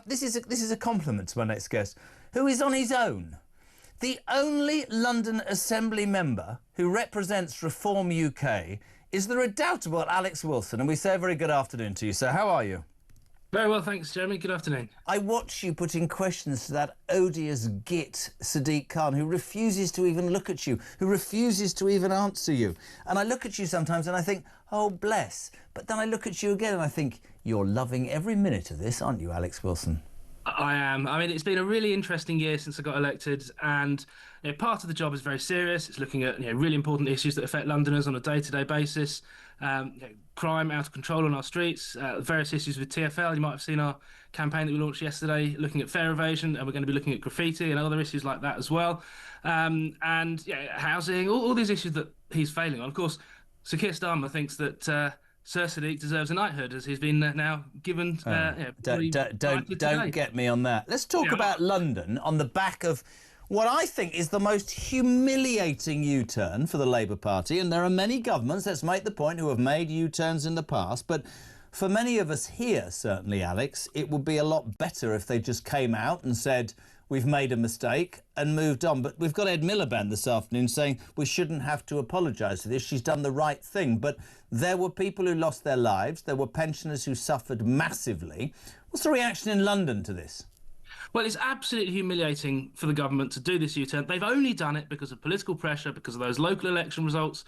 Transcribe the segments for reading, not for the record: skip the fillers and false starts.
this is a compliment to my next guest, who is on his own. The only London Assembly member who represents Reform UK is the redoubtable Alex Wilson, and we say a very good afternoon to you, sir. How are you? Very well, thanks, Jeremy. Good afternoon. I watch you putting questions to that odious git, Sadiq Khan, who refuses to even look at you, who refuses to even answer you. And I look at you sometimes and I think, oh, bless. But then I look at you again and I think, you're loving every minute of this, aren't you, Alex Wilson? I am. I mean, it's been a really interesting year since I got elected, and part of the job is very serious. It's looking at really important issues that affect Londoners on a day-to-day basis. Crime out of control on our streets, various issues with TfL. You might have seen our campaign that we launched yesterday looking at fare evasion, and we're going to be looking at graffiti and other issues like that as well. And housing, all these issues that he's failing on. Of course, Sir Keir Starmer thinks that Sir Sadiq deserves a knighthood, as he's been now given. Don't get me on that. Let's talk about London on the back of what I think is the most humiliating U-turn for the Labour Party. And there are many governments, let's make the point, who have made U-turns in the past. But for many of us here, certainly, Alex, it would be a lot better if they just came out and said, we've made a mistake and moved on. But we've got Ed Miliband this afternoon saying we shouldn't have to apologise for this. She's done the right thing. But there were people who lost their lives. There were pensioners who suffered massively. What's the reaction in London to this? Well, it's absolutely humiliating for the government to do this U-turn. They've only done it because of political pressure, because of those local election results,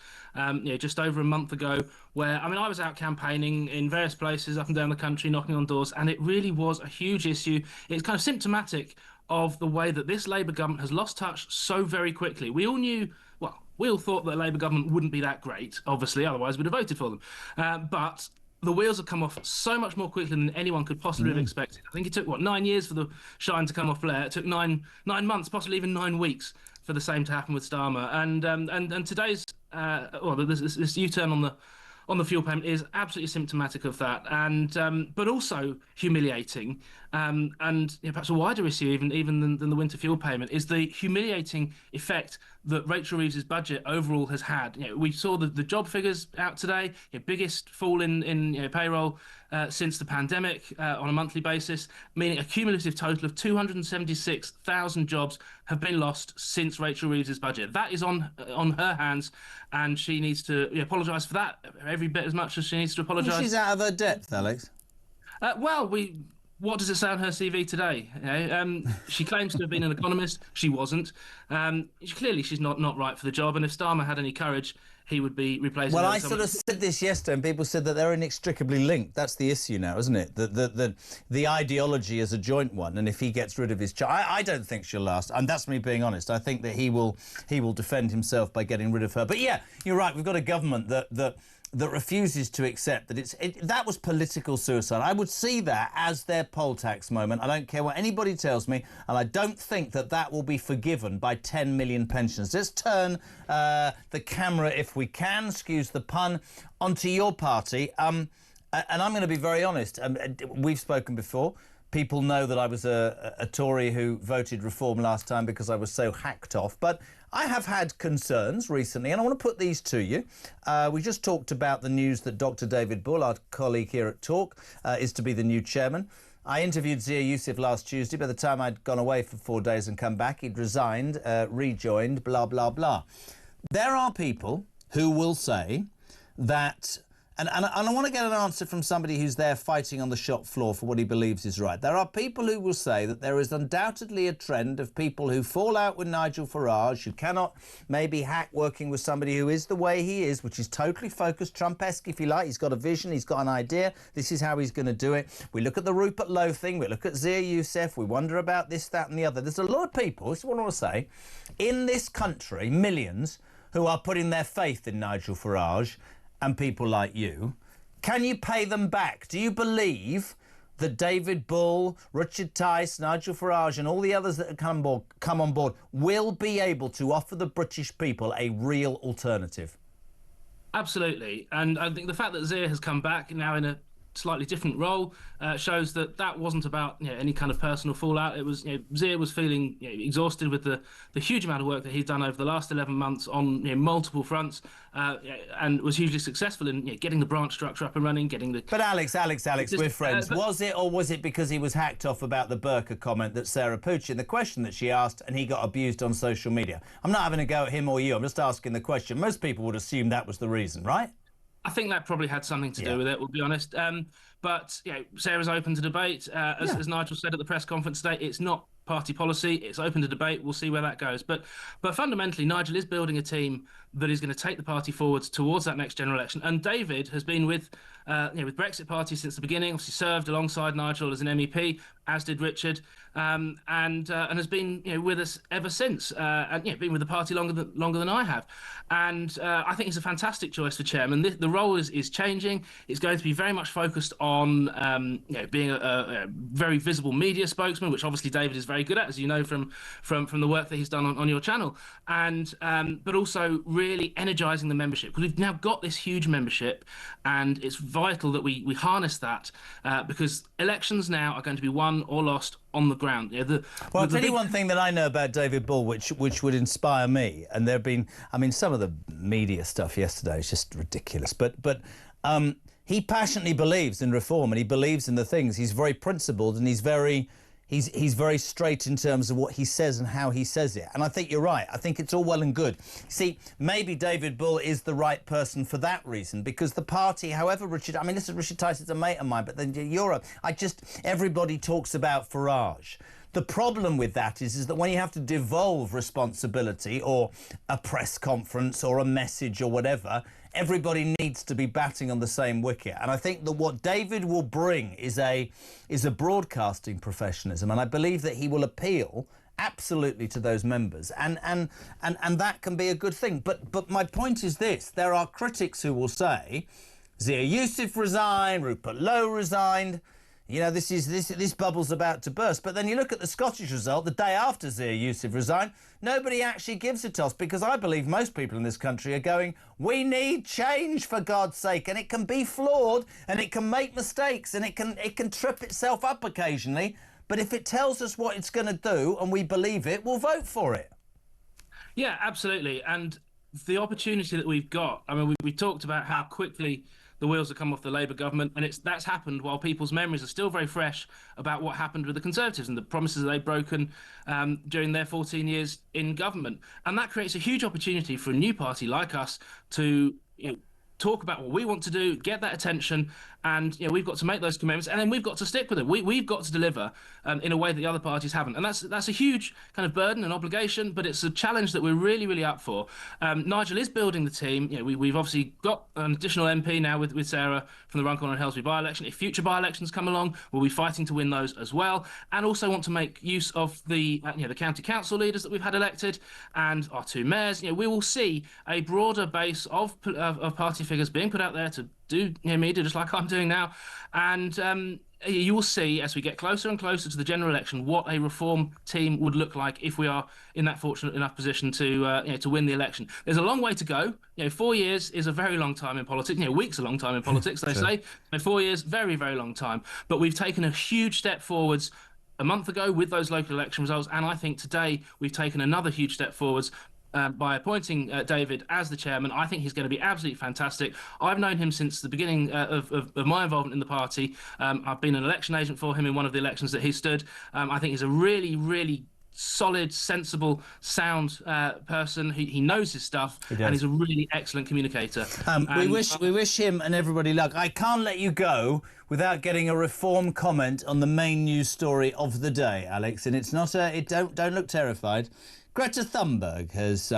just over a month ago, where, I mean, I was out campaigning in various places up and down the country, knocking on doors, and it really was a huge issue. It's kind of symptomatic of the way that this Labour government has lost touch so very quickly. We all knew, well, we all thought that a Labour government wouldn't be that great, obviously, otherwise we'd have voted for them. But the wheels have come off so much more quickly than anyone could possibly have expected. I think it took, 9 years for the shine to come off Blair. It took nine months, possibly even 9 weeks, for the same to happen with Starmer. And today's, this U-turn on the fuel payment is absolutely symptomatic of that, and but also humiliating. And perhaps a wider issue even than the winter fuel payment is the humiliating effect that Rachel Reeves' budget overall has had. We saw the job figures out today, biggest fall in payroll since the pandemic on a monthly basis, meaning a cumulative total of 276,000 jobs have been lost since Rachel Reeves' budget. That is on her hands, and she needs to apologise for that every bit as much as she needs to apologise. She's out of her depth, Alex. What does it say on her CV today? She claims to have been an economist. She wasn't. Clearly, she's not right for the job. And if Starmer had any courage, he would be replacing her. Well, I sort of said this yesterday, and people said that they're inextricably linked. That's the issue now, isn't it? The ideology is a joint one, and if he gets rid of his child, I don't think she'll last. And that's me being honest. I think that he will defend himself by getting rid of her. But yeah, you're right. We've got a government that refuses to accept that that was political suicide. I would see that as their poll tax moment. I don't care what anybody tells me, and I don't think that will be forgiven by 10 million pensioners. Let's turn the camera, if we can, excuse the pun, onto your party. And I'm going to be very honest. We've spoken before. People know that I was a Tory who voted Reform last time because I was so hacked off. But I have had concerns recently, and I want to put these to you. We just talked about the news that Dr. David Bull, our colleague here at Talk, is to be the new chairman. I interviewed Zia Youssef last Tuesday. By the time I'd gone away for 4 days and come back, he'd resigned, rejoined, blah, blah, blah. There are people who will say that... And I want to get an answer from somebody who's there fighting on the shop floor for what he believes is right. There are people who will say that there is undoubtedly a trend of people who fall out with Nigel Farage, who cannot maybe hack working with somebody who is the way he is, which is totally focused, Trump-esque if you like. He's got a vision, he's got an idea, this is how he's going to do it. We look at the Rupert Lowe thing, we look at Zia Youssef, we wonder about this, that and the other. There's a lot of people, this is what I want to say, in this country, millions, who are putting their faith in Nigel Farage and people like you. Can you pay them back? Do you believe that David Bull, Richard Tice, Nigel Farage and all the others that have come on board will be able to offer the British people a real alternative? Absolutely. And I think the fact that Zia has come back now in a slightly different role, shows that wasn't about any kind of personal fallout. It was Zia was feeling exhausted with the huge amount of work that he'd done over the last 11 months on multiple fronts, and was hugely successful in getting the branch structure up and running, getting the. But Alex, we're friends. Was it, or was it because he was hacked off about the burqa comment that Sarah Puchin, the question that she asked, and he got abused on social media? I'm not having a go at him or you. I'm just asking the question. Most people would assume that was the reason, right? I think that probably had something to do with it, we'll be honest. But Sarah's open to debate. As Nigel said at the press conference today, it's not party policy. It's open to debate. We'll see where that goes. But fundamentally, Nigel is building a team that is going to take the party forwards towards that next general election. And David has been with Brexit Party since the beginning. Obviously served alongside Nigel as an MEP, as did Richard, and has been with us ever since. And been with the party longer than I have. And I think he's a fantastic choice for chairman. The role is changing. It's going to be very much focused on being a very visible media spokesman, which obviously David is very good at, as you know from the work that he's done on your channel, and but also really energising the membership, because we've now got this huge membership, and it's vital that we harness that, because elections now are going to be won or lost on the ground. I'll tell you one thing that I know about David Bull, which would inspire me, and there have been, some of the media stuff yesterday is just ridiculous, but he passionately believes in reform, and he believes in the things. He's very principled, and he's very straight in terms of what he says and how he says it. And I think you're right. I think it's all well and good. See, maybe David Bull is the right person for that reason, because the party, however Richard Tyson's a mate of mine, but then everybody talks about Farage. The problem with that is that when you have to devolve responsibility, or a press conference or a message or whatever, everybody needs to be batting on the same wicket. And I think that what David will bring is a broadcasting professionalism, and I believe that he will appeal absolutely to those members, and that can be a good thing. But my point is this: there are critics who will say Zia Youssef resigned, Rupert Lowe resigned. This bubble's about to burst. But then you look at the Scottish result the day after Zia Youssef resigned. Nobody actually gives a toss, because I believe most people in this country are going, we need change, for God's sake, and it can be flawed, and it can make mistakes, and it can trip itself up occasionally. But if it tells us what it's going to do and we believe it, we'll vote for it. Yeah, absolutely. And the opportunity that we've got, we talked about how quickly the wheels have come off the Labour government, and that's happened while people's memories are still very fresh about what happened with the Conservatives and the promises they've broken during their 14 years in government. And that creates a huge opportunity for a new party like us to talk about what we want to do, get that attention, and we've got to make those commitments, and then we've got to stick with it. We've got to deliver in a way that the other parties haven't, and that's a huge kind of burden and obligation, but it's a challenge that we're really, really up for. Nigel is building the team. We've obviously got an additional MP now with Sarah from the Runcorn and Helsby by-election. If future by-elections come along, we'll be fighting to win those as well, and also want to make use of the county council leaders that we've had elected and our two mayors. We will see a broader base of party figures being put out there to do media, just like I'm doing now, and you will see as we get closer and closer to the general election what a reform team would look like if we are in that fortunate enough position to win the election. There's a long way to go. 4 years is a very long time in politics. Weeks a long time in politics, they say. 4 years, very, very long time. But we've taken a huge step forwards a month ago with those local election results, and I think today we've taken another huge step forwards by appointing David as the chairman. I think he's going to be absolutely fantastic. I've known him since the beginning of my involvement in the party. I've been an election agent for him in one of the elections that he stood. I think he's a really, really solid, sensible, sound person. He knows his stuff, and he's a really excellent communicator. We wish him and everybody luck. I can't let you go without getting a reform comment on the main news story of the day, Alex. And it's not don't look terrified. Greta Thunberg has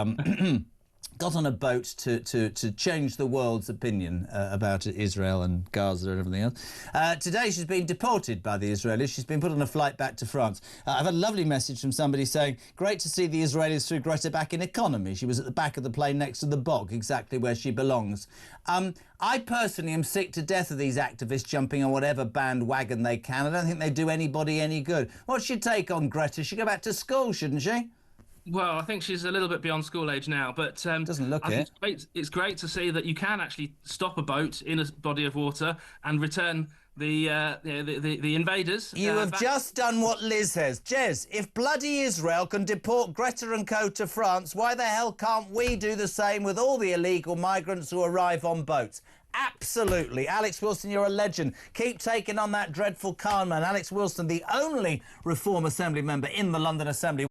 got on a boat to change the world's opinion about Israel and Gaza and everything else. Today she's been deported by the Israelis. She's been put on a flight back to France. I've had a lovely message from somebody saying, great to see the Israelis threw Greta back in economy. She was at the back of the plane next to the bog, exactly where she belongs. I personally am sick to death of these activists jumping on whatever bandwagon they can. I don't think they do anybody any good. What's your take on Greta? She should go back to school, shouldn't she? Well, I think she's a little bit beyond school age now, but doesn't look it. It's great to see that you can actually stop a boat in a body of water and return the invaders. You have just done what Liz says. Jez, if bloody Israel can deport Greta and co to France, why the hell can't we do the same with all the illegal migrants who arrive on boats? Absolutely. Alex Wilson, you're a legend. Keep taking on that dreadful Khan man. Alex Wilson, the only Reform Assembly member in the London Assembly.